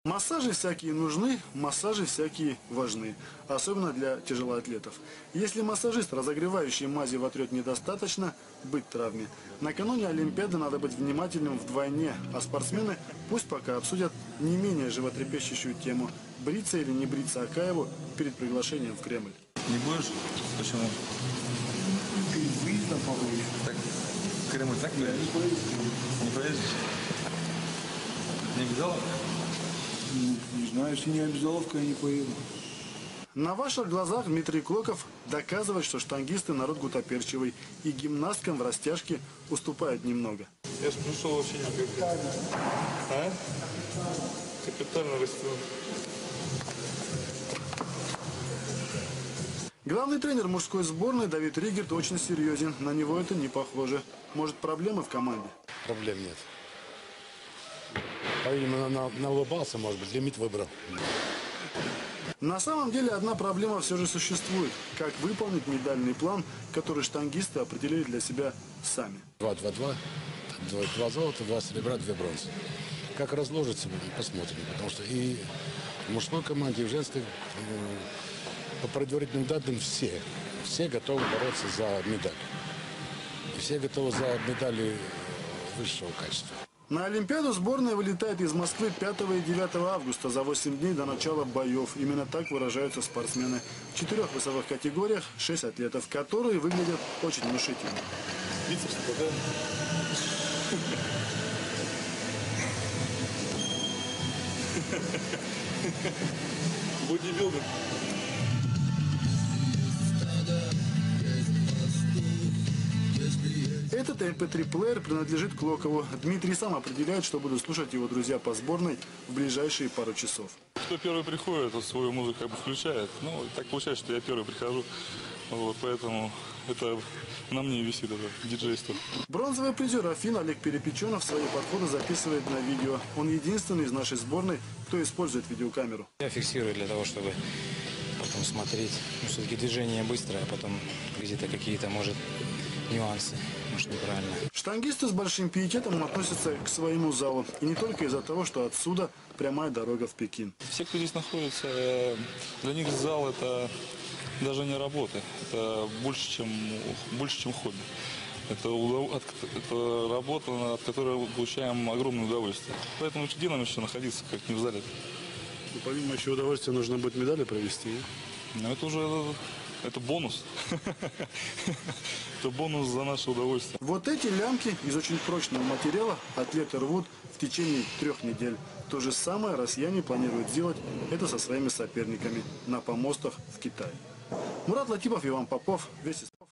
Массажи всякие нужны, массажи всякие важны, особенно для тяжелоатлетов. Если массажист, разогревающий мази вотрет недостаточно, быть травме. Накануне Олимпиады надо быть внимательным вдвойне, а спортсмены пусть пока обсудят не менее животрепещущую тему – бриться или не бриться Акаеву перед приглашением в Кремль. Не будешь? Почему? Выездом побоюсь. Так, Кремль так не Не поедешь? Не видал? Не знаю, если не обязаловка, я не поеду. На ваших глазах Дмитрий Клоков доказывает, что штангисты народ гутоперчивый и гимнасткам в растяжке уступают немного. Я же пришел вообще не капитально. А? Капитально растет. Главный тренер мужской сборной Давид Ригерт очень серьезен. На него это не похоже. Может, проблемы в команде? Проблем нет. Именно наулыбался, может быть, лимит выбрал. На самом деле одна проблема все же существует. Как выполнить медальный план, который штангисты определили для себя сами. 2-2-2. 2 золота, 2 серебра, 2 бронзы. Как разложится, посмотрим. Потому что и в мужской команде, и в женской по предварительным данным все готовы бороться за медаль. И все готовы за медали высшего качества. На Олимпиаду сборная вылетает из Москвы 5 и 9 августа за 8 дней до начала боев. Именно так выражаются спортсмены. В 4 весовых категориях 6 атлетов, которые выглядят очень внушительно. Бицепс хватает. Бодибилдинг. Этот MP3-плеер принадлежит Клокову. Дмитрий сам определяет, что будут слушать его друзья по сборной в ближайшие пару часов. Кто первый приходит, тот свою музыку как бы включает. Ну, так получается, что я первый прихожу. Вот, поэтому это на мне висит это диджейство. Бронзовый призер Афин Олег Перепеченов свои подходы записывает на видео. Он единственный из нашей сборной, кто использует видеокамеру. Я фиксирую для того, чтобы потом смотреть. Ну, все-таки движение быстрое, а потом где-то какие-то, может, нюансы. Может, неправильно. Штангисты с большим пиететом относятся к своему залу. И не только из-за того, что отсюда прямая дорога в Пекин. Все, кто здесь находится, для них зал это даже не работа. Это больше, чем хобби. Это работа, от которой мы получаем огромное удовольствие. Поэтому где нам еще находиться, как не в зале? И помимо еще удовольствия нужно будет медали провести. Но это уже это бонус. Это бонус за наше удовольствие. Вот эти лямки из очень прочного материала атлеты рвут в течение 3 недель. То же самое россияне планируют сделать это со своими соперниками на помостах в Китае. Мурат Латипов, Иван Попов, Вести.